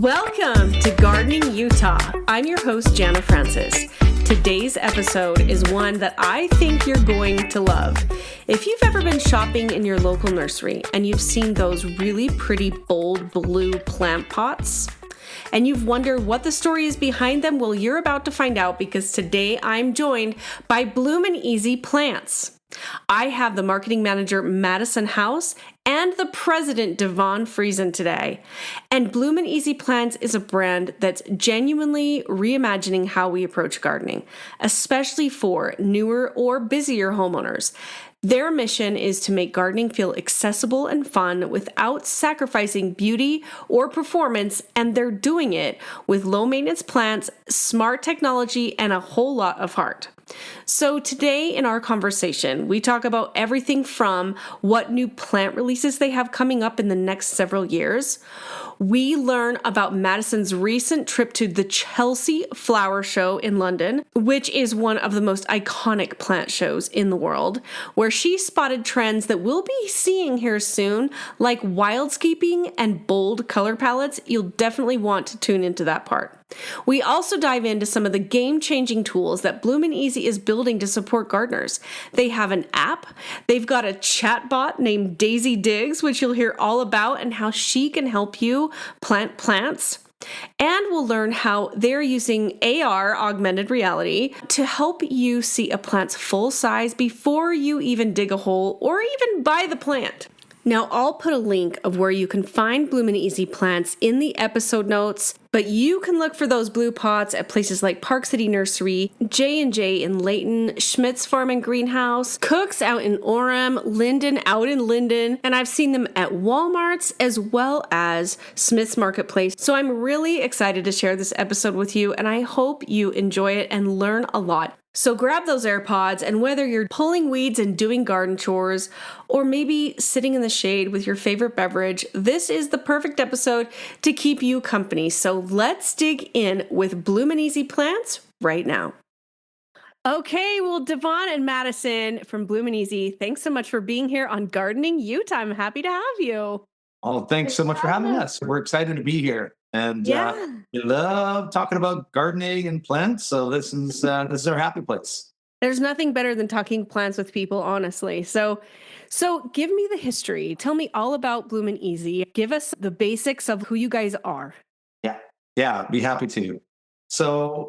Welcome to Gardening Utah. I'm your host, Jana Francis. Today's episode is one that I think you're going to love. If you've ever been shopping in your local nursery and you've seen those really pretty bold blue plant pots, and you've wondered what the story is behind them, well, you're about to find out because today I'm joined by Bloomin' Easy Plants. I have the marketing manager, Madison House, and the president, DeVonne Friesen today. And Bloomin' Easy Plants is a brand that's genuinely reimagining how we approach gardening, especially for newer or busier homeowners. Their mission is to make gardening feel accessible and fun without sacrificing beauty or performance, and they're doing it with low-maintenance plants, smart technology, and a whole lot of heart. So today in our conversation, we talk about everything from what new plant releases they have coming up in the next several years. We learn about Madison's recent trip to the Chelsea Flower Show in London, which is one of the most iconic plant shows in the world, where she spotted trends that we'll be seeing here soon, like wildscaping and bold color palettes. You'll definitely want to tune into that part. We also dive into some of the game-changing tools that Bloomin' Easy is building to support gardeners. They have an app, they've got a chatbot named Daisy Diggs, which you'll hear all about and how she can help you plant plants. And we'll learn how they're using AR, augmented reality, to help you see a plant's full size before you even dig a hole or even buy the plant. Now, I'll put a link of where you can find Bloomin' Easy Plants in the episode notes, but you can look for those blue pots at places like Park City Nursery, J&J in Layton, Schmidt's Farm and Greenhouse, Cook's out in Orem, Linden out in Linden, and I've seen them at Walmart's as well as Smith's Marketplace. So I'm really excited to share this episode with you, and I hope you enjoy it and learn a lot. So grab those AirPods, and whether you're pulling weeds and doing garden chores, or maybe sitting in the shade with your favorite beverage, this is the perfect episode to keep you company. So let's dig in with Bloomin' Easy Plants right now. Okay, well, DeVonne and Madison from Bloomin' Easy, thanks so much for being here on Gardening Utah. I'm happy to have you. Oh, thanks so much for having us. We're excited to be here. And we love talking about gardening and plants. So this is our happy place. There's nothing better than talking plants with people, honestly. So give me the history. Tell me all about Bloomin' Easy. Give us the basics of who you guys are. Yeah, be happy to. So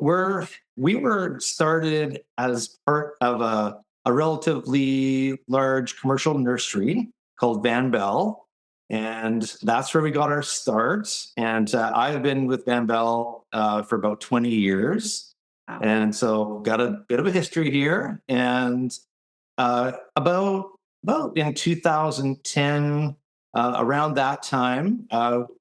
we were started as part of a relatively large commercial nursery called Van Belle. And that's where we got our start. And I've been with Van Belle for about 20 years. Wow. And so got a bit of a history here. And about in 2010, around that time,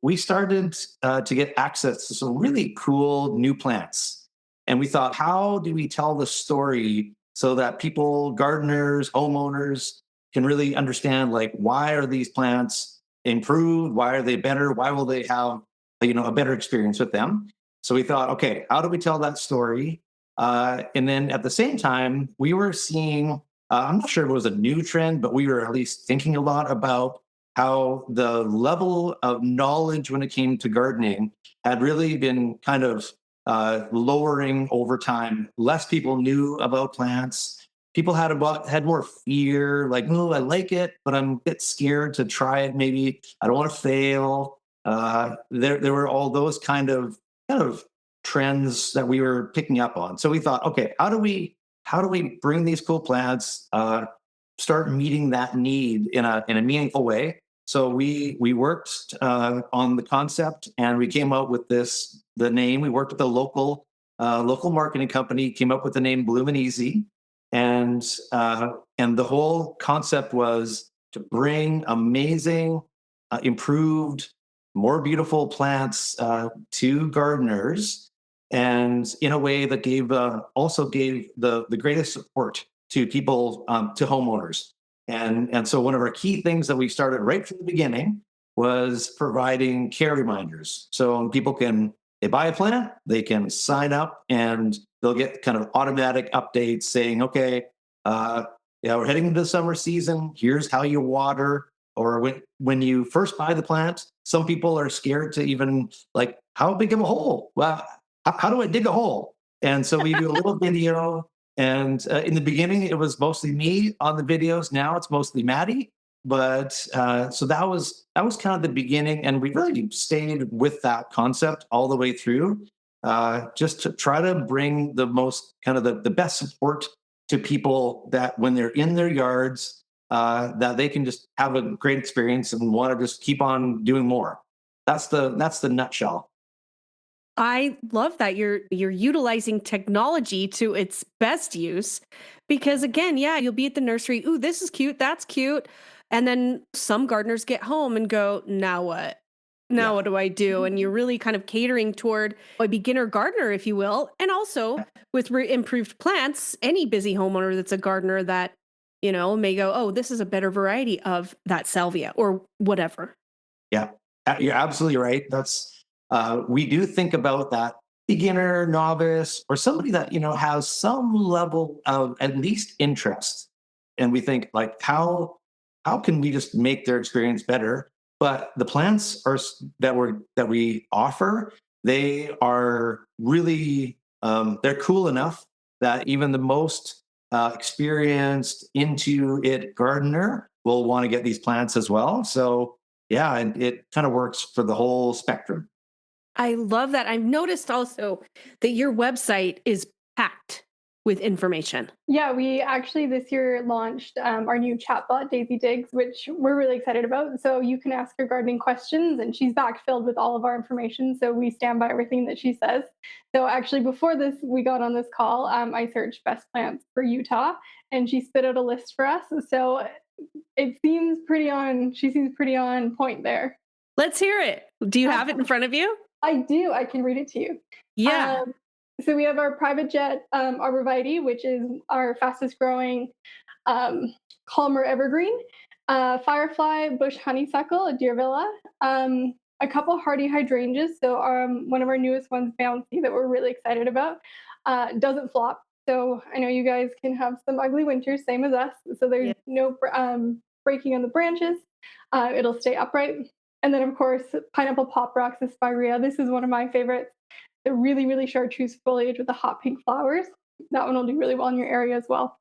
we started to get access to some really cool new plants. And we thought, how do we tell the story so that people, gardeners, homeowners can really understand, like, why are these plants improved? Why are they better? Why will they have, a better experience with them? So we thought, okay, how do we tell that story? And then at the same time, we were seeing, I'm not sure if it was a new trend, but we were at least thinking a lot about how the level of knowledge when it came to gardening had really been kind of lowering over time. Less people knew about plants. People had more fear, like, oh, I like it, but I'm a bit scared to try it. Maybe I don't want to fail. There were all those kind of trends that we were picking up on. So we thought, okay, how do we bring these cool plants, start meeting that need in a meaningful way? So we worked on the concept, and we came up with the name. We worked with a local marketing company, came up with the name Bloomin' Easy. And the whole concept was to bring amazing, improved, more beautiful plants to gardeners, and in a way that also gave the greatest support to people, to homeowners. And so one of our key things that we started right from the beginning was providing care reminders. So people they buy a plant, they can sign up, and they'll get kind of automatic updates saying, okay, we're heading into the summer season. Here's how you water. or when you first buy the plant, some people are scared to even like, how big of a hole? Well, how do I dig a hole? And so we do a little video. And in the beginning, it was mostly me on the videos. Now it's mostly Maddie. But so that was kind of the beginning, and we really stayed with that concept all the way through, just to try to bring the most kind of the best support to people that when they're in their yards, that they can just have a great experience and want to just keep on doing more. That's the nutshell. I love that you're utilizing technology to its best use because again, yeah, you'll be at the nursery, ooh, this is cute, that's cute. And then some gardeners get home and go, now what? Now Yeah. what do I do? And you're really kind of catering toward a beginner gardener, if you will. And also with improved plants, any busy homeowner that's a gardener that, may go, oh, this is a better variety of that salvia or whatever. Yeah, you're absolutely right. That's we do think about that beginner, novice, or somebody that has some level of at least interest, and we think like, how can we just make their experience better? But the plants that we offer, they are really they're cool enough that even the most experienced into it gardener will want to get these plants as well. So yeah, and it kind of works for the whole spectrum. I love that. I've noticed also that your website is packed with information. Yeah, we actually this year launched our new chatbot, Daisy Digs, which we're really excited about. So you can ask her gardening questions, and she's backfilled with all of our information. So we stand by everything that she says. So actually, before we got on this call, I searched best plants for Utah, and she spit out a list for us. So it seems pretty on. She seems pretty on point there. Let's hear it. Do you have it in front of you? I do. I can read it to you. Yeah. So we have our private jet arborvitae, which is our fastest growing calmer evergreen, firefly, bush honeysuckle, a deer villa, a couple hardy hydrangeas. So one of our newest ones, Bouncy, that we're really excited about, doesn't flop. So I know you guys can have some ugly winters, same as us. So there's no breaking on the branches. It'll stay upright. And then, of course, pineapple pop rocks, Aspirea. This is one of my favorites. The really, really chartreuse foliage with the hot pink flowers. That one will do really well in your area as well.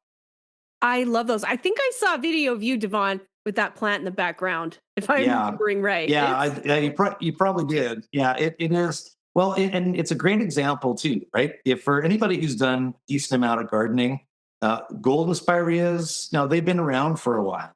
I love those. I think I saw a video of you, DeVonne, with that plant in the background, if I'm remembering right. Yeah, you probably did. Yeah, it is. Well, and it's a great example too, right? If for anybody who's done a decent amount of gardening, golden spireas, now they've been around for a while.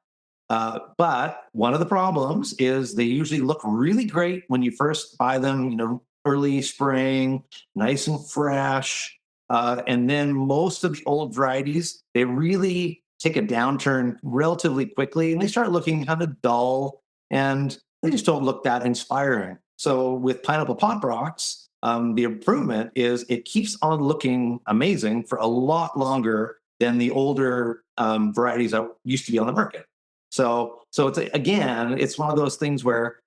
But one of the problems is they usually look really great when you first buy them, early spring, nice and fresh. And then most of the old varieties, they really take a downturn relatively quickly and they start looking kind of dull and they just don't look that inspiring. So with pineapple pop rocks, the improvement is it keeps on looking amazing for a lot longer than the older varieties that used to be on the market. So it's one of those things where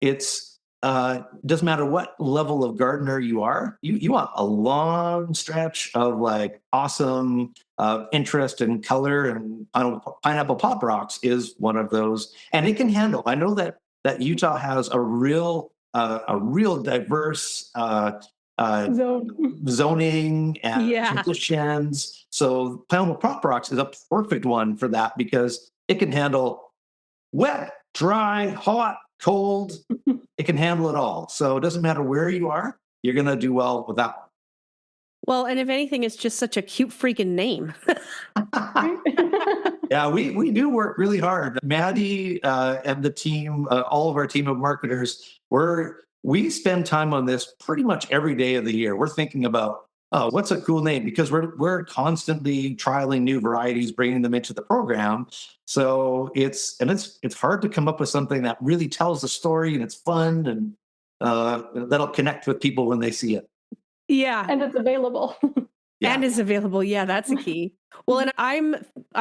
it's doesn't matter what level of gardener you are, you want a long stretch of like awesome interest and color, and pineapple pop rocks is one of those, and it can handle. I know that Utah has a real diverse zoning and conditions. So pineapple pop rocks is a perfect one for that because it can handle wet, dry, hot, cold. It can handle it all. So it doesn't matter where you are, you're going to do well with that one. Well, and if anything, it's just such a cute freaking name. Yeah, we do work really hard. Maddie and the team, all of our team of marketers, we spend time on this pretty much every day of the year. We're thinking about, what's a cool name? Because we're constantly trialing new varieties, bringing them into the program. So it's hard to come up with something that really tells the story and it's fun and that'll connect with people when they see it. Yeah, and it's available. Yeah. And is available. Yeah, that's the key. Well, and I'm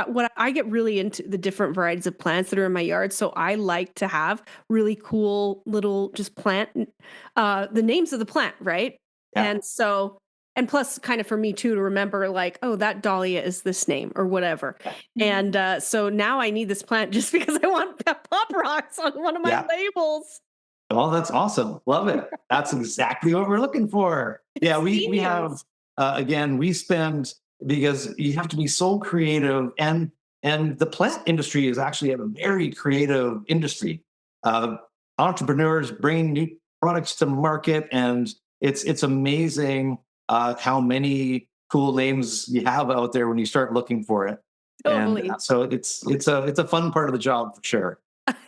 what I get really into the different varieties of plants that are in my yard. So I like to have really cool little just plant, the names of the plant, right? Yeah. And plus kind of for me too, to remember like, oh, that dahlia is this name or whatever. And so now I need this plant just because I want pop rocks on one of my labels. Oh, that's awesome. Love it. That's exactly what we're looking for. Yeah, we have, again, we spend, because you have to be so creative, and the plant industry is actually a very creative industry. Entrepreneurs bring new products to market, and it's amazing how many cool names you have out there when you start looking for it. Totally. And so it's a fun part of the job for sure.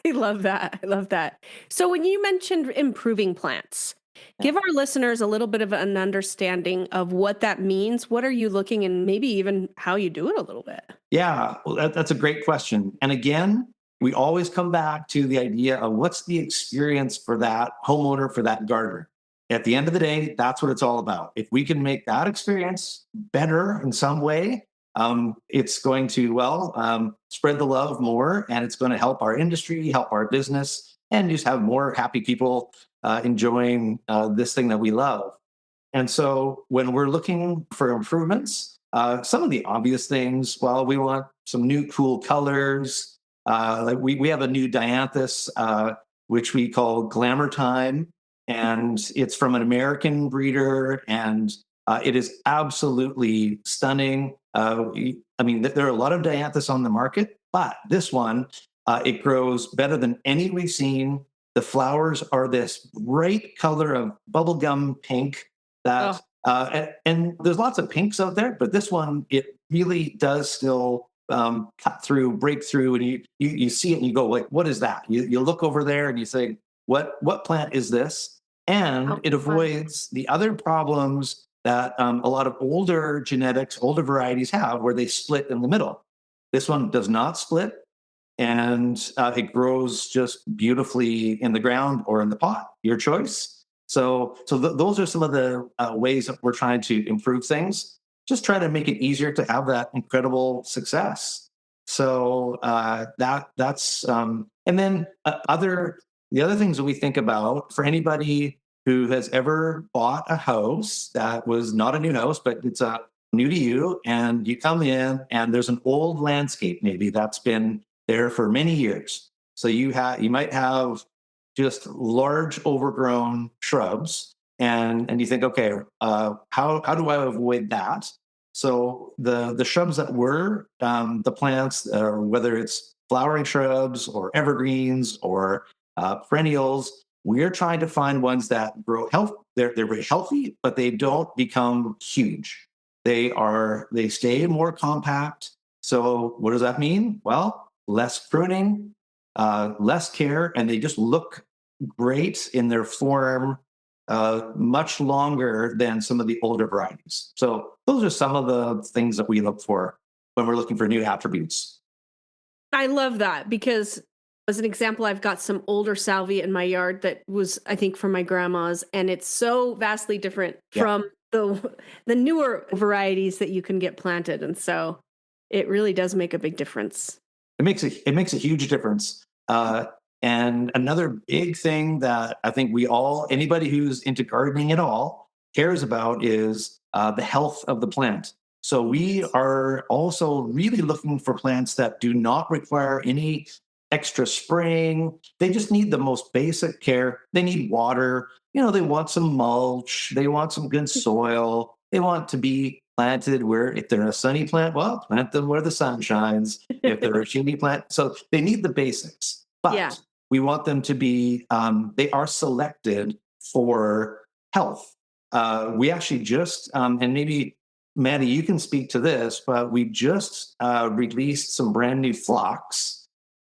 I love that. I love that. So when you mentioned improving plants, give our listeners a little bit of an understanding of what that means. What are you looking, and maybe even how you do it a little bit? Yeah, well, that's a great question. And again, we always come back to the idea of what's the experience for that homeowner, for that gardener. At the end of the day, that's what it's all about. If we can make that experience better in some way, it's going to, spread the love more, and it's going to help our industry, help our business, and just have more happy people enjoying this thing that we love. And so when we're looking for improvements, some of the obvious things, well, we want some new cool colors. Like we have a new dianthus, which we call Glamour Time, and it's from an American breeder, and it is absolutely stunning. I mean, there are a lot of dianthus on the market, but this one, it grows better than any we've seen. The flowers are this bright color of bubblegum pink that, and there's lots of pinks out there, but this one, it really does still cut through, break through, and you see it and you go, like, what is that? You look over there and you say, what plant is this? And it avoids the other problems that a lot of older genetics, older varieties have, where they split in the middle. This one does not split, and it grows just beautifully in the ground or in the pot, your choice. So those are some of the ways that we're trying to improve things. Just try to make it easier to have that incredible success. So that's and then the other things that we think about for anybody who has ever bought a house that was not a new house, but it's new to you, and you come in and there's an old landscape maybe that's been there for many years. So you might have just large overgrown shrubs, and you think, okay, how do I avoid that? So the shrubs that were the plants, whether it's flowering shrubs or evergreens or perennials, we're trying to find ones that grow health. They're very healthy, but they don't become huge. They stay more compact. So what does that mean? Well, less pruning, less care, and they just look great in their form much longer than some of the older varieties. So those are some of the things that we look for when we're looking for new attributes. I love that, because as an example, I've got some older salvia in my yard that was, I think, from my grandma's, and it's so vastly different from the newer varieties that you can get planted. And so it really does make a big difference. It makes a huge difference. And another big thing that I think anybody who's into gardening at all cares about is the health of the plant. So we are also really looking for plants that do not require any extra spraying. They just need the most basic care. They need water. They want some mulch. They want some good soil. They want to be planted where, if they're a sunny plant, well, plant them where the sun shines. If they're a shady plant, so they need the basics. But we want them to be, they are selected for health. We actually just, and maybe Maddie, you can speak to this, but we just released some brand new phlox.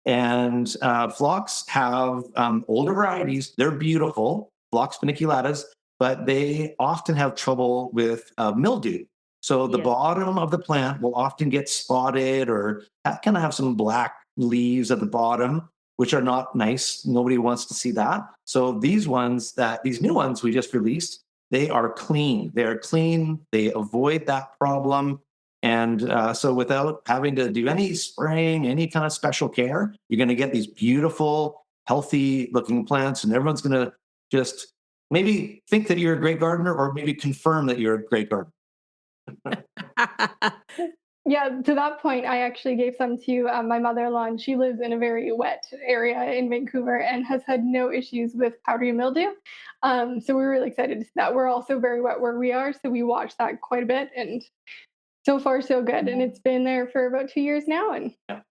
And phlox have older varieties. They're beautiful, phlox paniculatas, but they often have trouble with mildew. So the bottom of the plant will often get spotted or kind of have some black leaves at the bottom, which are not nice. Nobody wants to see that. So these new ones we just released, they are clean. They're clean. They avoid that problem. And so without having to do any spraying, any kind of special care, you're going to get these beautiful, healthy looking plants, and everyone's going to just maybe think that you're a great gardener, or maybe confirm that you're a great gardener. Yeah, to that point, I actually gave some to my mother-in-law, and she lives in a very wet area in Vancouver and has had no issues with powdery mildew. So we were really excited to see that. We're also very wet where we are, so we watch that quite a bit, and so far so good. And it's been there for about 2 years now, and Yeah.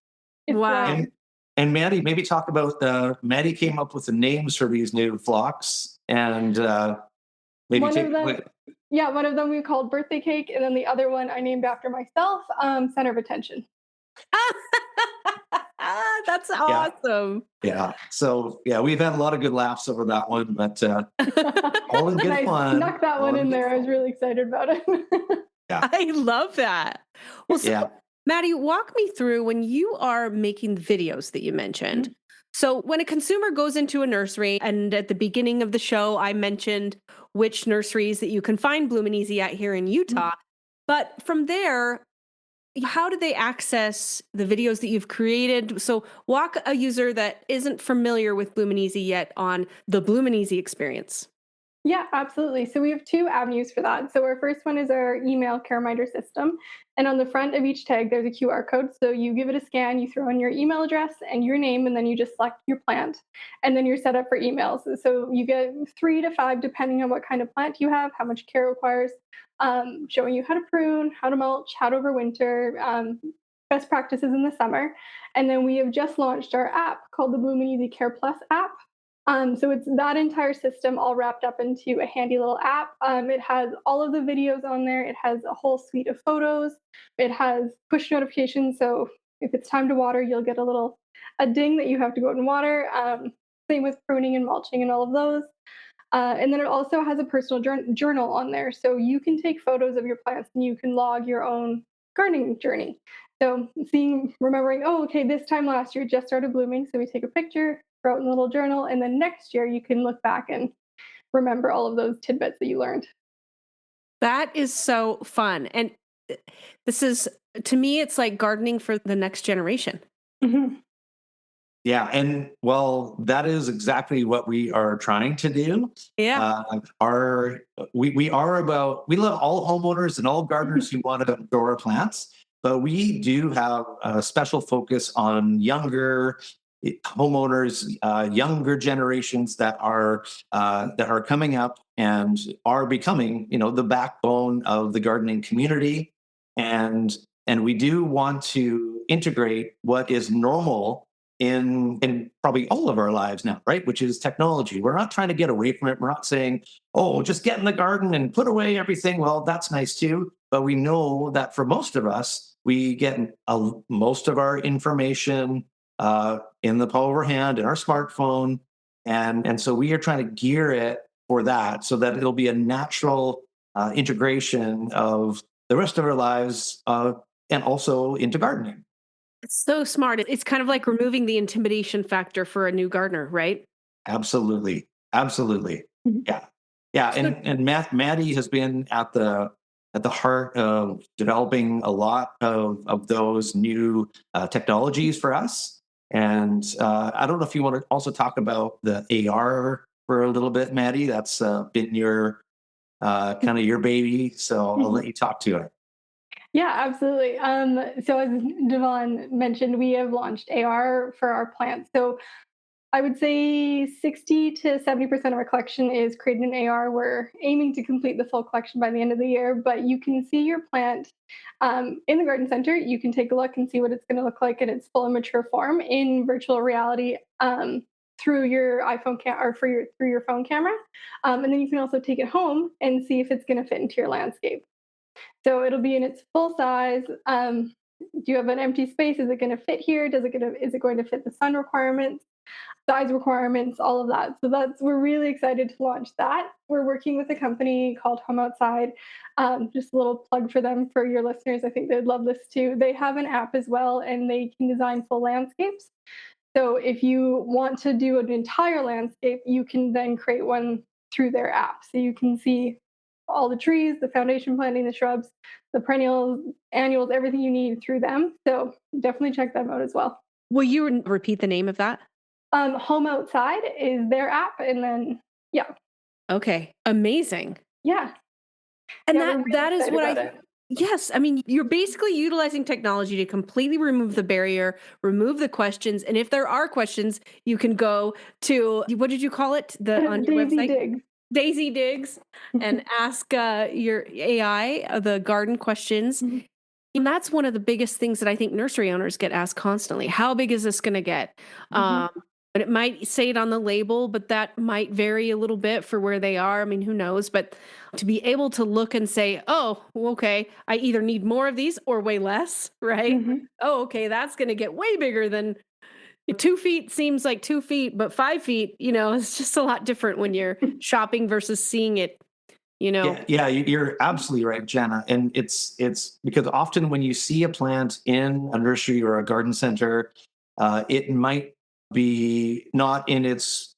it's Wow. growing. And Maddie, maybe talk about Maddie came up with the names for these new flocks, and maybe One take. of them, yeah, one of them we called birthday cake, and then the other one I named after myself, center of attention. That's Yeah. awesome. Yeah. So yeah, we've had a lot of good laughs over that one, but all in And good I fun. snuck that all one in good there. I was fun. really excited about it. I love that. Well, so Yeah. Maddie, walk me through when you are making the videos that you mentioned. So when a consumer goes into a nursery, and at the beginning of the show, I mentioned which nurseries that you can find Bloomin' Easy at here in Utah. But from there, how do they access the videos that you've created? So walk a user that isn't familiar with Bloomin' Easy yet on the Bloomin' Easy experience. Yeah, absolutely. So we have two avenues for that. So our first one is our email care reminder system. And on the front of each tag, there's a QR code. So you give it a scan, you throw in your email address and your name, and then you just select your plant. And then you're set up for emails. So you get 3 to 5, depending on what kind of plant you have, how much care it requires, showing you how to prune, how to mulch, how to overwinter, best practices in the summer. And then we have just launched our app called the Bloomin' Easy Care Plus app. So it's that entire system all wrapped up into a handy little app. It has all of the videos on there. It has a whole suite of photos. It has push notifications. So if it's time to water, you'll get a ding that you have to go out and water. Same with pruning and mulching and all of those. And then it also has a personal journal on there. So you can take photos of your plants and you can log your own gardening journey. So remembering, oh, okay, this time last year it just started blooming. So we take a picture, throw it in a little journal, and then next year you can look back and remember all of those tidbits that you learned. That is so fun. And this is, to me, it's like gardening for the next generation. Mm-hmm. Yeah, and well, that is exactly what we are trying to do. Yeah. We love all homeowners and all gardeners who want to grow our plants, but we do have a special focus on younger homeowners, younger generations that are coming up and are becoming, the backbone of the gardening community, and we do want to integrate what is normal in probably all of our lives now, right? Which is technology. We're not trying to get away from it. We're not saying, oh, just get in the garden and put away everything. Well, that's nice too. But we know that for most of us, we get most of our information in the palm of our hand, in our smartphone. And so we are trying to gear it for that so that it'll be a natural integration of the rest of our lives and also into gardening. It's so smart. It's kind of like removing the intimidation factor for a new gardener, right? Absolutely. Absolutely. Mhm. Yeah. Yeah. And Maddie has been at the heart of developing a lot of those new technologies for us. And I don't know if you want to also talk about the AR for a little bit, Maddie. That's been your kind of your baby. So I'll let you talk to it. Yeah, absolutely. So as DeVonne mentioned, we have launched AR for our plants. So I would say 60 to 70% of our collection is created in AR. We're aiming to complete the full collection by the end of the year, but you can see your plant in the garden center. You can take a look and see what it's going to look like in its full and mature form in virtual reality through your iPhone or through your phone camera. And then you can also take it home and see if it's going to fit into your landscape. So it'll be in its full size. Do you have an empty space? Is it going to fit here? Is it going to fit the sun requirements, size requirements, all of that? So we're really excited to launch that. We're working with a company called Home Outside. Just a little plug for them for your listeners. I think they'd love this too. They have an app as well, and they can design full landscapes. So if you want to do an entire landscape, you can then create one through their app. So you can see all the trees, the foundation planting, the shrubs, the perennials, annuals, everything you need through them. So definitely check them out as well. Will you repeat the name of that? Home Outside is their app. And then, yeah. Okay. Amazing. Yeah. And Yeah, that is what Yes, I mean, you're basically utilizing technology to completely remove the barrier, remove the questions, and if there are questions, you can go to, what did you call it? On your Daisy website? Dig. Daisy Digs, and ask your AI the garden questions. Mhm. And that's one of the biggest things that I think nursery owners get asked constantly. How big is this going to get? Mhm. And it might say it on the label, but that might vary a little bit for where they are. I mean, who knows? But to be able to look and say, oh, okay, I either need more of these or way less, right? Mhm. Oh, okay, that's going to get way bigger than 2 feet seems like 2 feet, but 5 feet, it's just a lot different when you're shopping versus seeing it, Yeah, you're absolutely right, Jana. And it's because often when you see a plant in a nursery or a garden center, it might be not in it's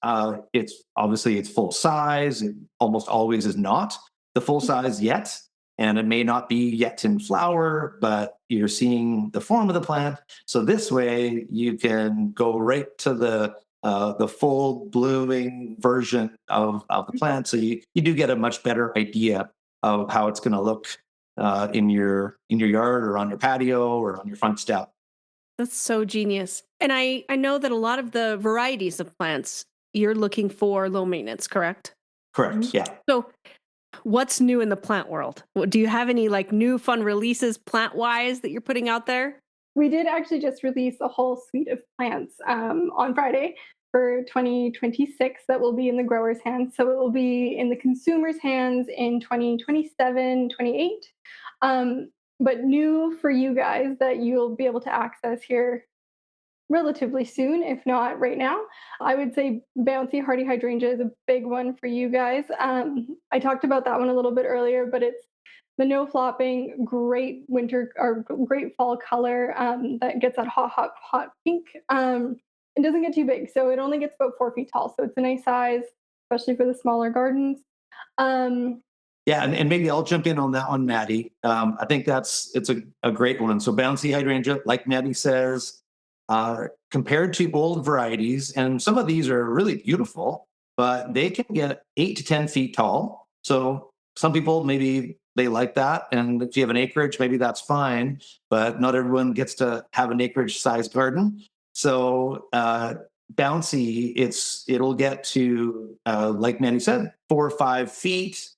obviously its full size. It almost always is not the full size yet, and it may not be yet in flower, but you're seeing the form of the plant. So this way, you can go right to the full blooming version of the plant. So you do get a much better idea of how it's going to look in your yard or on your patio or on your front step. That's so genius. And I know that a lot of the varieties of plants you're looking for low maintenance, correct? Correct. Yeah. So what's new in the plant world? Do you have any like new fun releases plant wise that you're putting out there? We did actually just release a whole suite of plants on Friday for 2026 that will be in the growers' hands. So it will be in the consumers' hands in 2027, 28. But new for you guys that you'll be able to access here relatively soon, if not right now. I would say Bouncy Hardy Hydrangea is a big one for you guys. I talked about that one a little bit earlier, but it's the no flopping, great winter or great fall color that gets that hot pink. It doesn't get too big, so it only gets about 4 feet tall. So it's a nice size, especially for the smaller gardens. Um, Yeah, and maybe I'll jump in on that one, Maddie. I think it's a great one. So bouncy hydrangea, like Maddie says, compared to old varieties, and some of these are really beautiful, but they can get 8 to 10 feet tall. So some people maybe they like that, and if you have an acreage, maybe that's fine. But not everyone gets to have an acreage-sized garden. So bouncy, it'll get to like Maddie said, 4 or 5 feet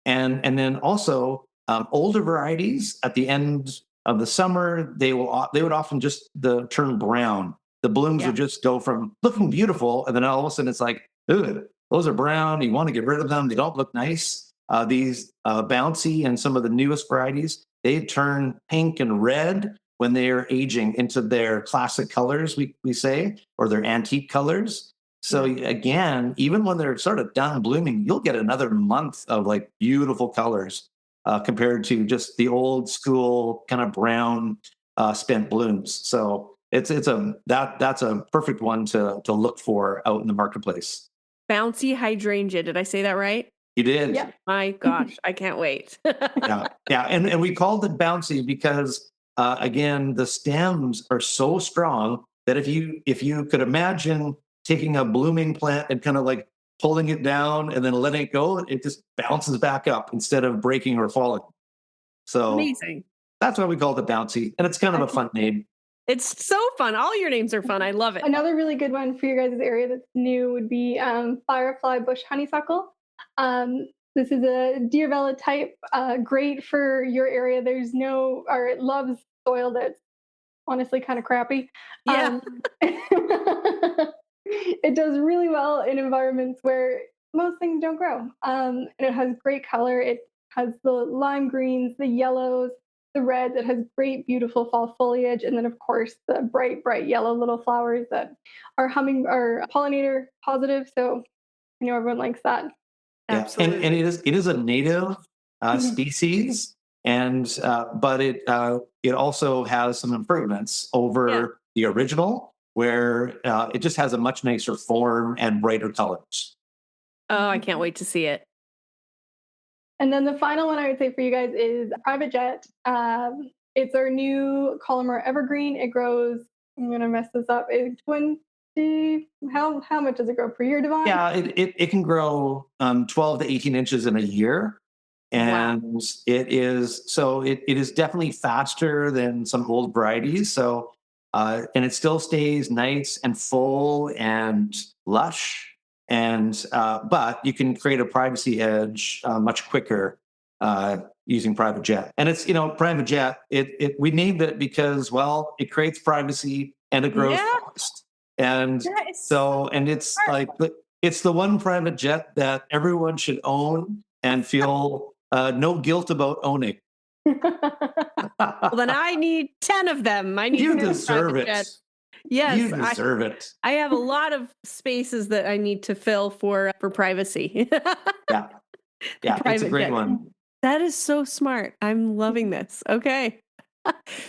and then also older varieties at the end of the summer they would often just turn brown. The blooms Yeah. would just go from looking beautiful, and then all of a sudden it's like, ooh, those are brown. You want to get rid of them. They don't look nice. These bouncy and some of the newest varieties, they turn pink and red when they are aging into their classic colors, we say, or their antique colors. So again, even when they're sort of done blooming, you'll get another month of like beautiful colors compared to just the old school kind of brown spent blooms. So that's a perfect one to look for out in the marketplace. Bouncy hydrangea. Did I say that right? You did. yeah. My gosh, I can't wait. Yeah, and we called it bouncy because again, the stems are so strong that if you could imagine taking a blooming plant and kind of like pulling it down and then letting it go, it just bounces back up instead of breaking or falling. So Amazing. that's why we called it bouncy, and it's kind of a fun name. It's so fun. All your names are fun. I love it. Another really good one for your guys' area that's new would be firefly bush honeysuckle. This is a deer vela type, great for your area. It loves soil that's honestly kind of crappy. Yeah. It does really well in environments where most things don't grow. And it has great color. It has the lime greens, the yellows, the reds. It has great, beautiful fall foliage. And then, of course, the bright yellow little flowers that are pollinator positive. So I know everyone likes that. Yeah, Absolutely. and it is a native species, and but it also has some improvements over the original, where it just has a much nicer form and brighter colors. Oh, I can't wait to see it. And then the final one I would say for you guys is Private Jet. It's our new columnar evergreen. It grows, I'm going to mess this up, 20, how much does it grow per year, DeVonne? Yeah, it can grow 12 to 18 inches in a year. And it is definitely faster than some old varieties. So, and it still stays nice and full and lush. And, but you can create a privacy edge much quicker using private jet. And it's, private jet, we named it because, well, it creates privacy and it grows fast. And and it's like, it's the one private jet that everyone should own and feel no guilt about owning. Well, then I need 10 of them. I need You 10 deserve private it. jets. Yes, You deserve it. I have a lot of spaces that I need to fill for privacy. Yeah, it's a great one. That is so smart. I'm loving this. Okay.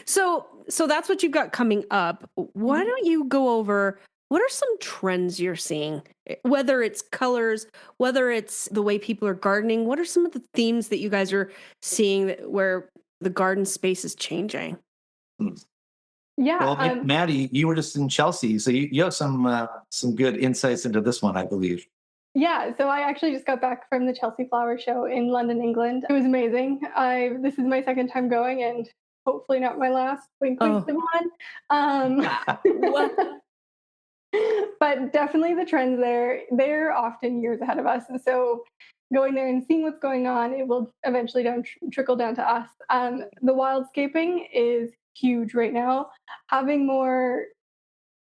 So that's what you've got coming up. Why don't you go over what are some trends you're seeing? Whether it's colors, whether it's the way people are gardening, what are some of the themes that you guys are seeing where the garden space is changing? Yeah. Well, Maddie, you were just in Chelsea, so you have some good insights into this one, I believe. Yeah, so I actually just got back from the Chelsea Flower Show in London, England. It was amazing. This is my second time going, and hopefully not my last. Wink, wink, DeVonne. But definitely the trends there, they're often years ahead of us. And so going there and seeing what's going on, it will eventually trickle down to us. The wildscaping is huge right now. Having more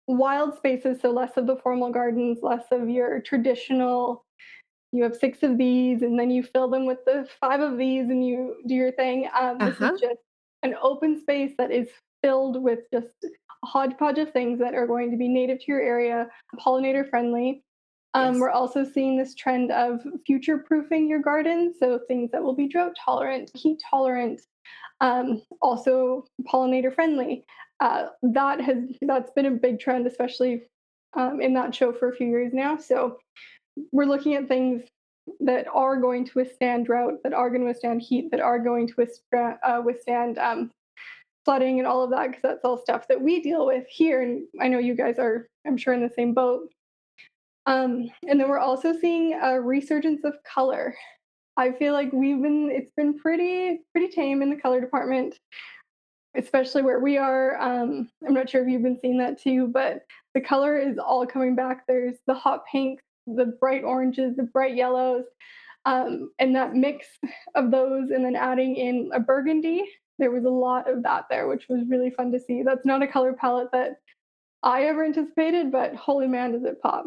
wild spaces, so less of the formal gardens, less of your traditional, you have 6 of these and then you fill them with the 5 of these and you do your thing. This is just an open space that is filled with just a hodgepodge of things that are going to be native to your area, pollinator friendly. We're also seeing this trend of future proofing your garden, so things that will be drought tolerant, heat tolerant, also pollinator friendly. That's been a big trend, especially in that show for a few years now. So we're looking at things that are going to withstand drought, that are going to withstand heat, that are going to withstand flooding and all of that, because that's all stuff that we deal with here. And I know you guys are, I'm sure, in the same boat. And then we're also seeing a resurgence of color. I feel like it's been pretty tame in the color department, especially where we are. I'm not sure if you've been seeing that too, but the color is all coming back. There's the hot pinks, the bright oranges, the bright yellows, and that mix of those, and then adding in a burgundy. There was a lot of that there, which was really fun to see. That's not a color palette that I ever anticipated, but holy man, does it pop.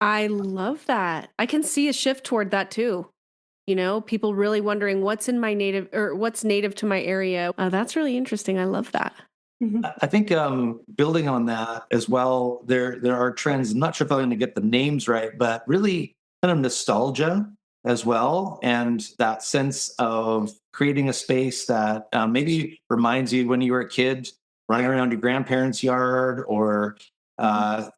I love that. I can see a shift toward that too. People really wondering what's in my native or what's native to my area. That's really interesting. I love that. I think building on that as well, there are trends. I'm not sure if I'm going to get the names right, but really kind of nostalgia as well, and that sense of creating a space that maybe reminds you when you were a kid, running around your grandparents' yard or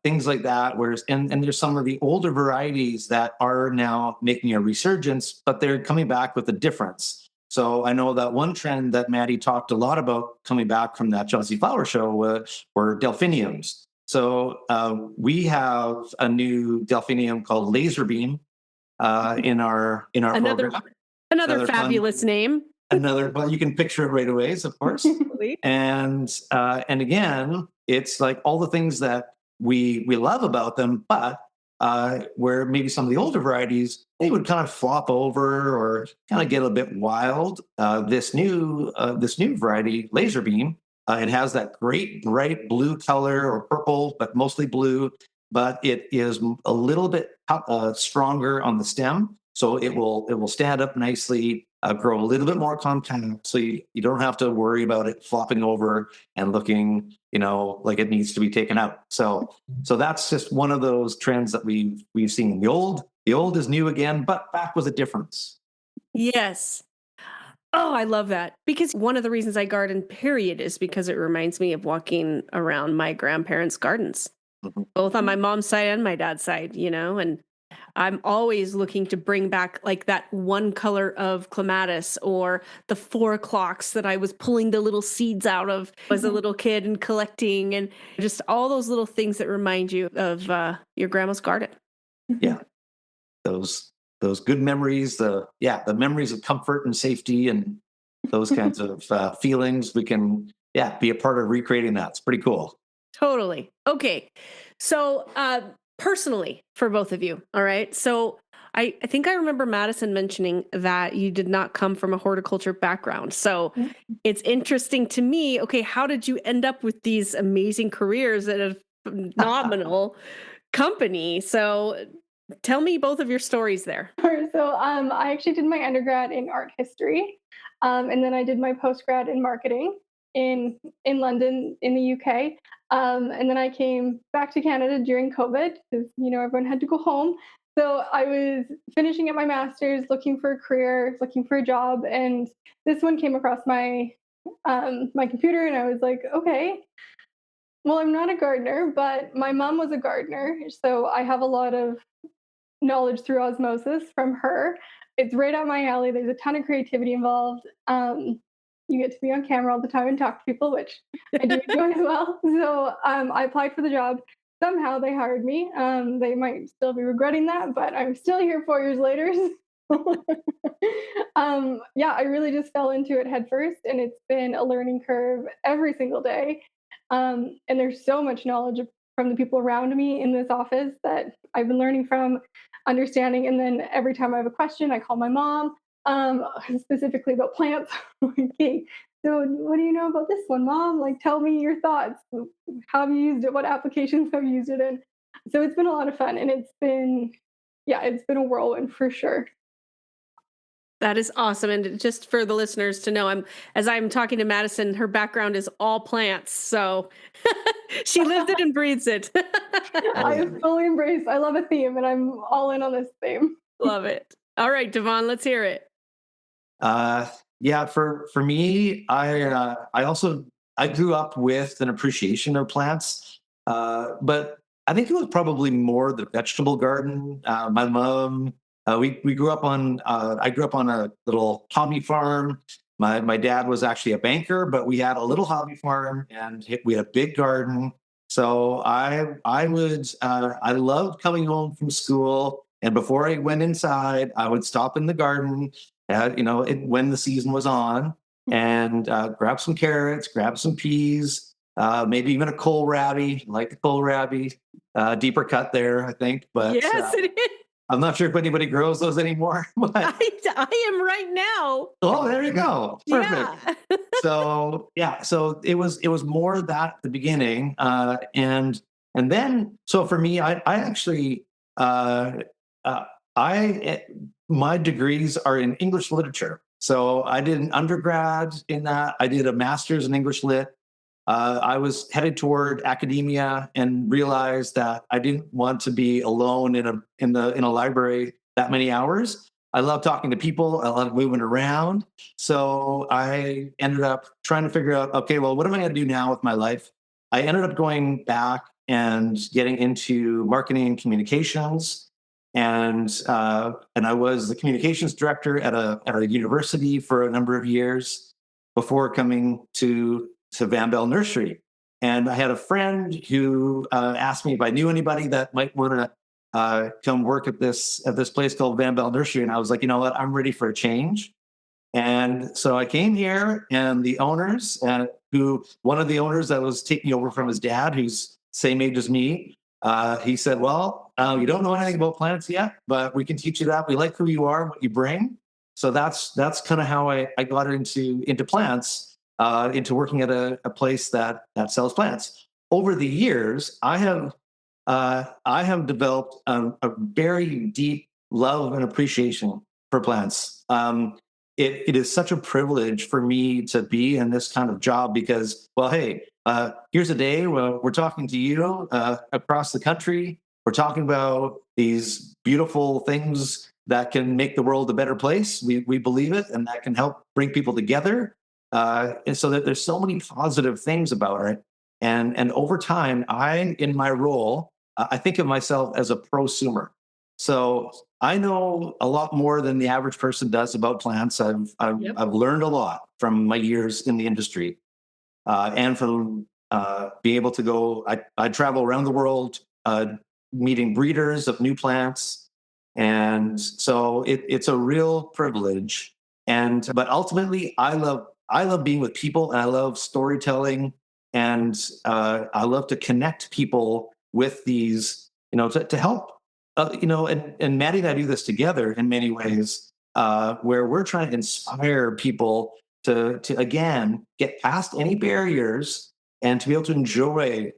things like that. Whereas, and there's some of the older varieties that are now making a resurgence, but they're coming back with a difference. So I know that one trend that Maddie talked a lot about coming back from that Chelsea Flower Show were delphiniums. So we have a new delphinium called Laser Beam in our program. Another fabulous name. Well, you can picture it right away, of course. And again, it's like all the things that we love about them, but where maybe some of the older varieties, they would kind of flop over or kind of get a bit wild. This new variety, Laser Beam, it has that great bright blue color or purple, but mostly blue. But it is a little bit stronger on the stem, so it will stand up nicely, grow a little bit more compact, so you don't have to worry about it flopping over and looking, like it needs to be taken out. So that's just one of those trends that we've seen. The old is new again, but back with a difference. Yes. Oh, I love that, because one of the reasons I garden, period, is because it reminds me of walking around my grandparents' gardens, both on my mom's side and my dad's side, and I'm always looking to bring back like that one color of clematis or the 4 o'clocks that I was pulling the little seeds out of as a little kid and collecting, and just all those little things that remind you of your grandma's garden. Yeah. Those those good memories, the memories of comfort and safety and those kinds of feelings. We can be a part of recreating that. It's pretty cool. Totally. Okay. So personally, for both of you, all right. So I think I remember Madison mentioning that you did not come from a horticulture background. So it's interesting to me, okay, how did you end up with these amazing careers at a phenomenal company? So tell me both of your stories there. Sure. So I actually did my undergrad in art history, and then I did my postgrad in marketing in London in the UK. And then I came back to Canada during COVID because everyone had to go home. So I was finishing up my master's, looking for a career, looking for a job, and this one came across my my computer, and I was like, okay. Well, I'm not a gardener, but my mom was a gardener, so I have a lot of knowledge through osmosis from her. It's right up my alley. There's a ton of creativity involved. You get to be on camera all the time and talk to people, which I do enjoy as well. So I applied for the job. Somehow they hired me. They might still be regretting that, but I'm still here 4 years later. I really just fell into it head first, and it's been a learning curve every single day. And there's so much knowledge from the people around me in this office that I've been learning from, understanding. And then every time I have a question, I call my mom, specifically about plants. Okay, so what do you know about this one, Mom? Like, tell me your thoughts. How have you used it? What applications have you used it in? So it's been a lot of fun, and it's been a whirlwind for sure. That is awesome. And just for the listeners to know, as I'm talking to Madison, her background is all plants. So she lives it and breathes it. I fully embrace. I love a theme, and I'm all in on this theme. Love it. All right, DeVonne, let's hear it. For me, I grew up with an appreciation of plants, but I think it was probably more the vegetable garden. My mom. We grew up on. I grew up on a little hobby farm. My dad was actually a banker, but we had a little hobby farm, and we had a big garden. So I loved coming home from school, and before I went inside, I would stop in the garden, when the season was on, and grab some carrots, grab some peas, maybe even a kohlrabi, like the kohlrabi, deeper cut there, I think. But yes, it is. I'm not sure if anybody grows those anymore. But I am right now. Oh, there you go. Perfect. Yeah. So it was more that at the beginning, and then so for me, I actually my degrees are in English literature. So I did an undergrad in that. I did a master's in English lit. I was headed toward academia and realized that I didn't want to be alone in a library that many hours. I love talking to people. I love moving around. So I ended up trying to figure out, okay, well, what am I going to do now with my life? I ended up going back and getting into marketing and communications. And I was the communications director at a university for a number of years before coming to Belle Nursery. And I had a friend who asked me if I knew anybody that might want to come work at this place called Belle Nursery. And I was like, you know what, I'm ready for a change. And so I came here, and the owners, one of the owners that was taking over from his dad, who's same age as me, he said, well, you don't know anything about plants yet, but we can teach you that. We like who you are, what you bring. So that's kind of how I got into plants, into working at a place that sells plants. Over the years, I have developed a very deep love and appreciation for plants. It is such a privilege for me to be in this kind of job because, well, hey, here's a day where we're talking to you across the country. We're talking about these beautiful things that can make the world a better place. We believe it, and that can help bring people together. And so that there's so many positive things about it. And over time, in my role, I think of myself as a prosumer. So I know a lot more than the average person does about plants. I've learned a lot from my years in the industry, and from being able to go. I travel around the world, meeting breeders of new plants, And so it's a real privilege. But ultimately, I love being with people, and I love storytelling, and I love to connect people with these, to help, and Maddie and I do this together in many ways, where we're trying to inspire people to again get past any barriers and to be able to enjoy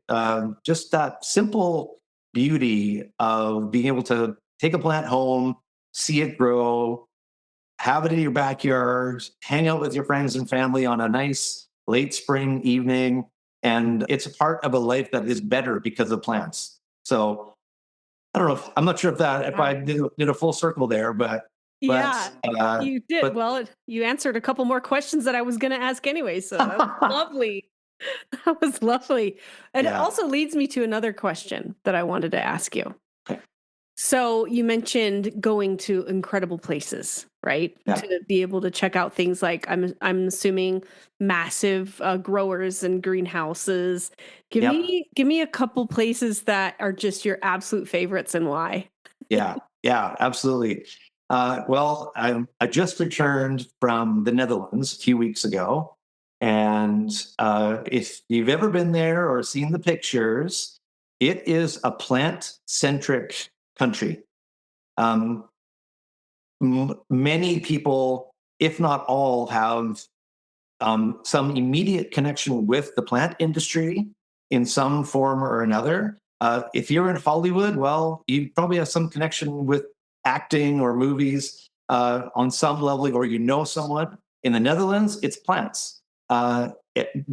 just that simple beauty of being able to take a plant home, see it grow, have it in your backyard, hang out with your friends and family on a nice late spring evening. And it's a part of a life that is better because of plants. So I don't know. I'm not sure if I did a full circle there, but yeah, you did. But, well, you answered a couple more questions that I was going to ask anyway. So that was lovely. That was lovely. And it also leads me to another question that I wanted to ask you. Okay. So you mentioned going to incredible places, right? Yeah. To be able to check out things like I'm assuming massive growers and greenhouses. Give me a couple places that are just your absolute favorites and why. Yeah, absolutely. Well, I just returned from the Netherlands a few weeks ago. And if you've ever been there or seen the pictures, it is a plant-centric country. Many people, if not all, have some immediate connection with the plant industry in some form or another. If you're in Hollywood, well, you probably have some connection with acting or movies on some level, or someone. In the Netherlands, it's plants. It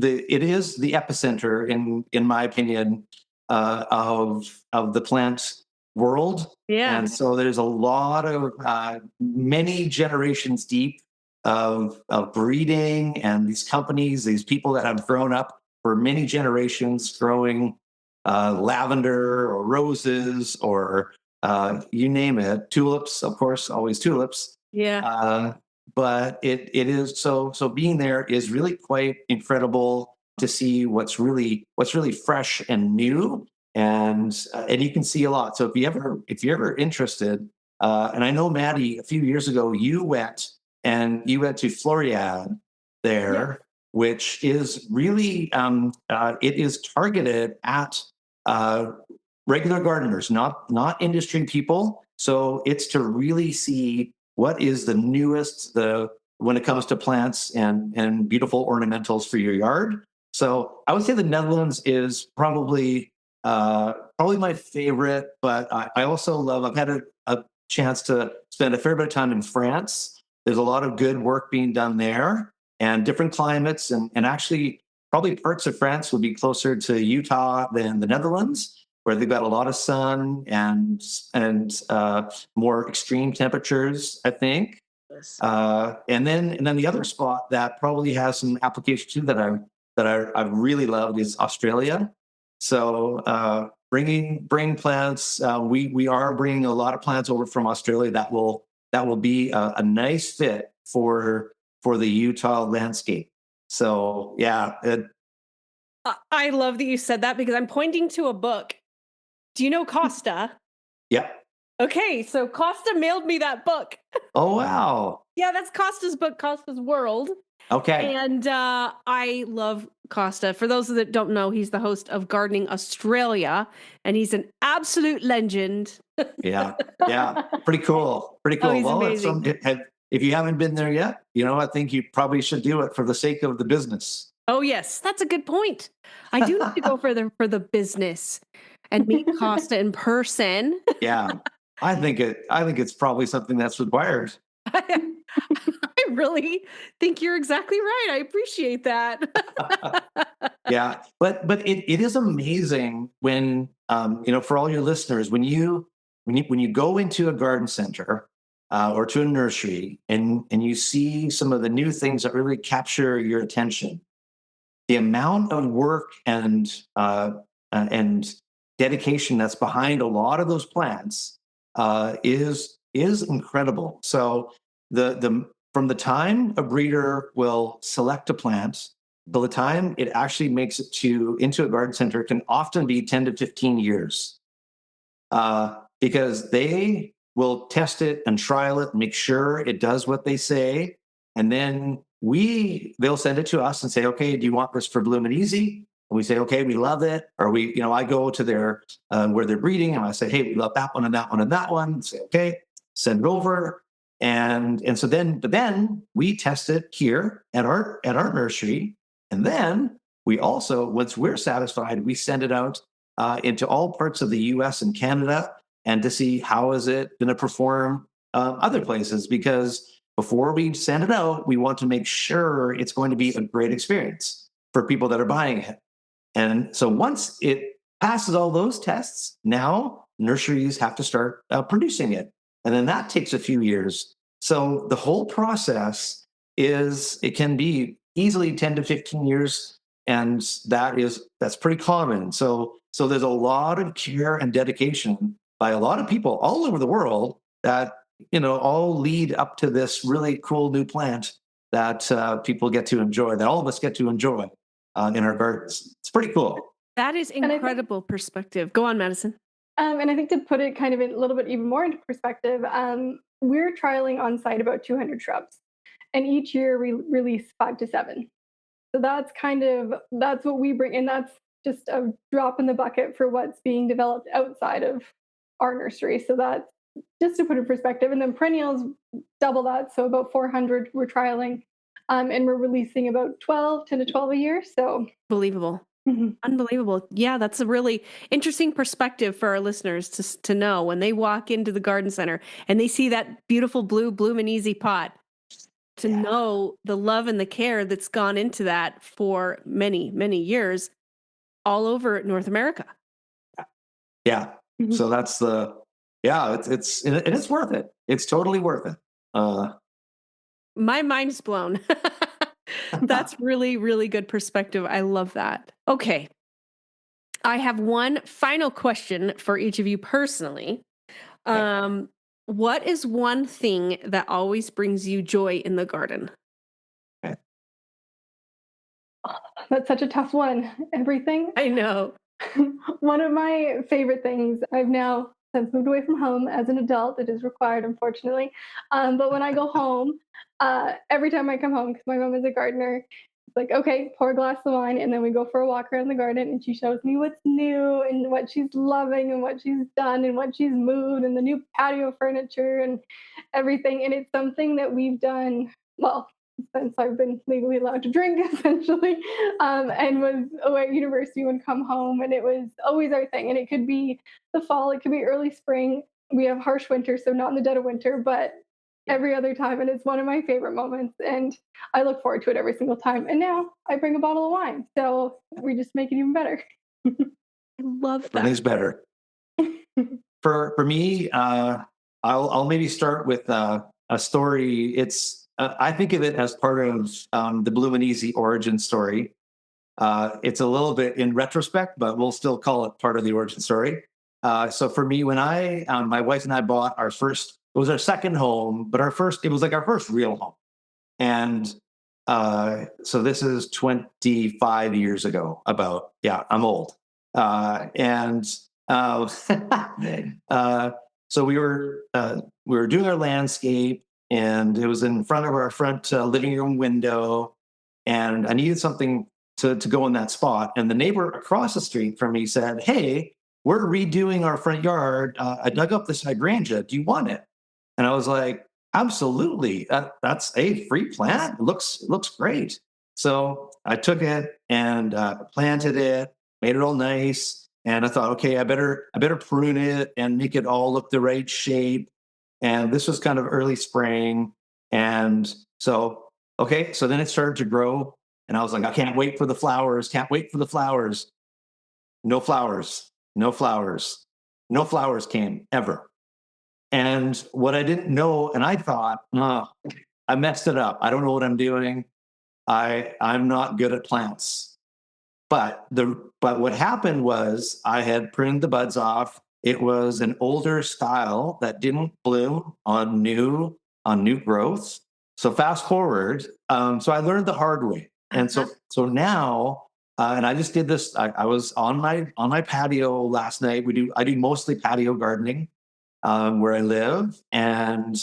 is the epicenter, in my opinion, of the plant world. Yeah. And so there's a lot of many generations deep of breeding, and these companies, these people that have grown up for many generations growing lavender or roses or you name it, tulips, of course, always tulips. Yeah. But it is so being there is really quite incredible to see what's really fresh and new, and you can see a lot. So if you're ever interested, and I know Maddie, a few years ago you went to Floriade there, which is really it is targeted at regular gardeners, not industry people. So it's to really see what is the newest when it comes to plants and beautiful ornamentals for your yard. So I would say the Netherlands is probably my favorite, but I also love. I've had a chance to spend a fair bit of time in France. There's a lot of good work being done there, and different climates, and actually probably parts of France would be closer to Utah than the Netherlands, where they've got a lot of sun and more extreme temperatures, I think. Yes. And then the other spot that probably has some application too that I really loved is Australia. So bringing plants, we are bringing a lot of plants over from Australia that will be a nice fit for the Utah landscape. So yeah. I love that you said that because I'm pointing to a book. Do you know Costa? Yeah. Okay, so Costa mailed me that book. Oh, wow. Yeah, that's Costa's book, Costa's World. Okay. And I love Costa. For those that don't know, he's the host of Gardening Australia, and he's an absolute legend. Yeah. Pretty cool. Oh, he's amazing. If you haven't been there yet, I think you probably should do it for the sake of the business. Oh, yes. That's a good point. I do need to go for the business and meet Costa in person. Yeah. I think it's probably something that's required. I really think you're exactly right. I appreciate that. Yeah, but it is amazing when for all your listeners, when you go into a garden center or to a nursery and you see some of the new things that really capture your attention, the amount of work and dedication that's behind a lot of those plants is incredible. So from the time a breeder will select a plant till the time it actually makes it into a garden center can often be 10 to 15 years, because they we'll test it and trial it, make sure it does what they say. And then they'll send it to us and say, okay, do you want this for Bloomin' Easy? And we say, okay, we love it. Or I go to their, where they're breeding, and I say, hey, we love that one and that one and that one. Say, okay, send it over. And so then we test it here at our nursery. And then we also, once we're satisfied, we send it out into all parts of the US and Canada, and to see how is it going to perform other places. Because before we send it out, we want to make sure it's going to be a great experience for people that are buying it. And so once it passes all those tests, now nurseries have to start producing it. And then that takes a few years. So the whole process it can be easily 10 to 15 years. And that's pretty common. So there's a lot of care and dedication by a lot of people all over the world that, all lead up to this really cool new plant that people get to enjoy, that all of us get to enjoy in our gardens. It's pretty cool. That is incredible perspective. Go on, Madison. And I think to put it kind of a little bit even more into perspective, we're trialing on site about 200 shrubs, and each year we release 5 to 7. So that's what we bring, and that's just a drop in the bucket for what's being developed outside of our nursery. So that's just to put it in perspective. And then perennials double that, so about 400 we're trialing, and we're releasing about 10 to 12 a year. So believable. Mm-hmm. Unbelievable. Yeah, that's a really interesting perspective for our listeners to know when they walk into the garden center and they see that beautiful blue Bloomin' Easy pot, to know the love and the care that's gone into that for many, many years all over North America. Yeah. Mm-hmm. So that's it's worth it. It's totally worth it. My mind's blown. That's really, really good perspective. I love that. Okay. I have one final question for each of you personally. Okay. What is one thing that always brings you joy in the garden? Okay. That's such a tough one. Everything. I know. One of my favorite things, I've now since moved away from home as an adult. It is required, unfortunately. But when I go home, every time I come home, because my mom is a gardener, it's like, okay, pour a glass of wine, and then we go for a walk around the garden, and she shows me what's new and what she's loving and what she's done and what she's moved and the new patio furniture and everything. And it's something that we've done, well, since I've been legally allowed to drink, essentially, and was away at university, would come home, and it was always our thing. And it could be the fall, it could be early spring. We have harsh winter, so not in the dead of winter, but every other time. And it's one of my favorite moments, and I look forward to it every single time. And now I bring a bottle of wine, so we just make it even better. I love that. Everything's better. For me, I'll maybe start with a story. It's I think of it as part of the Bloomin' Easy origin story. It's a little bit in retrospect, but we'll still call it part of the origin story. So for me, when my wife and I bought our first, it was our second home, but it was like our first real home. And so this is 25 years ago, I'm old. So we were doing our landscape, and it was in front of our front living room window, and I needed something to go in that spot. And the neighbor across the street from me said, "Hey, we're redoing our front yard. I dug up this hydrangea. Do you want it?" And I was like, "Absolutely. That's a free plant. It looks great." So I took it and planted it, made it all nice. And I thought, okay, I better prune it and make it all look the right shape. And this was kind of early spring. And so then it started to grow. And I was like, I can't wait for the flowers. No flowers. No flowers came ever. And what I didn't know, and I thought, I messed it up. I don't know what I'm doing. I'm not good at plants. But what happened was I had pruned the buds off. It was an older style that didn't bloom on new growth. So fast forward, so I learned the hard way, and so now, and I just did this. I was on my patio last night. I do mostly patio gardening, where I live, and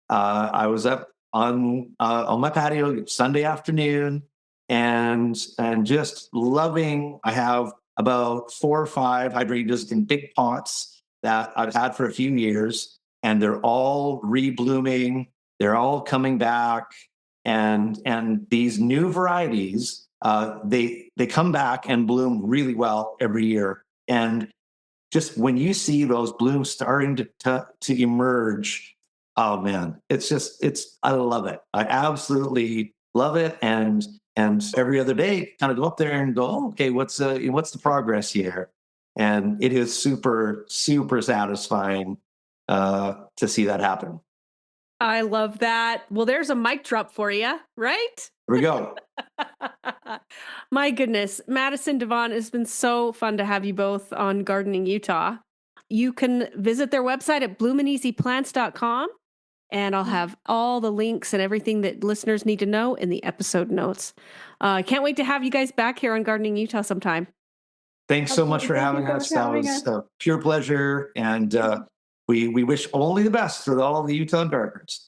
I was up on my patio Sunday afternoon, and just loving. I have about 4 or 5 hydrangeas in big pots that I've had for a few years, and they're all reblooming. They're all coming back, and these new varieties, they come back and bloom really well every year. And just when you see those blooms starting to emerge, oh man, I love it. I absolutely love it. And every other day, kind of go up there and go, oh, okay, what's the progress here? And it is super, super satisfying to see that happen. I love that. Well, there's a mic drop for you, right? Here we go. My goodness, Madison, DeVonne, it's been so fun to have you both on Gardening Utah. You can visit their website at bloomineasyplants.com, and I'll have all the links and everything that listeners need to know in the episode notes. I can't wait to have you guys back here on Gardening Utah sometime. Thanks so much for having us. That was a pure pleasure, and we wish only the best for all the Utah gardeners.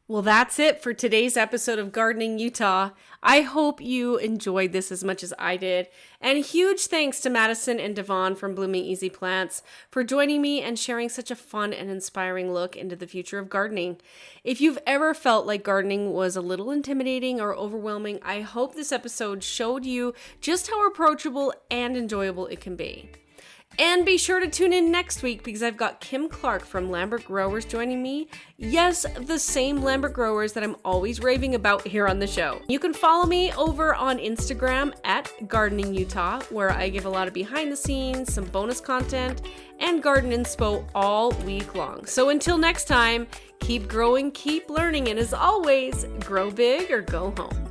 Well, that's it for today's episode of Gardening Utah. I hope you enjoyed this as much as I did. And huge thanks to Madison and DeVonne from Blooming Easy Plants for joining me and sharing such a fun and inspiring look into the future of gardening. If you've ever felt like gardening was a little intimidating or overwhelming, I hope this episode showed you just how approachable and enjoyable it can be. And be sure to tune in next week because I've got Kim Clark from Lambert Growers joining me. Yes, the same Lambert Growers that I'm always raving about here on the show. You can follow me over on Instagram at Gardening Utah, where I give a lot of behind the scenes, some bonus content, and garden inspo all week long. So until next time, keep growing, keep learning, and as always, grow big or go home.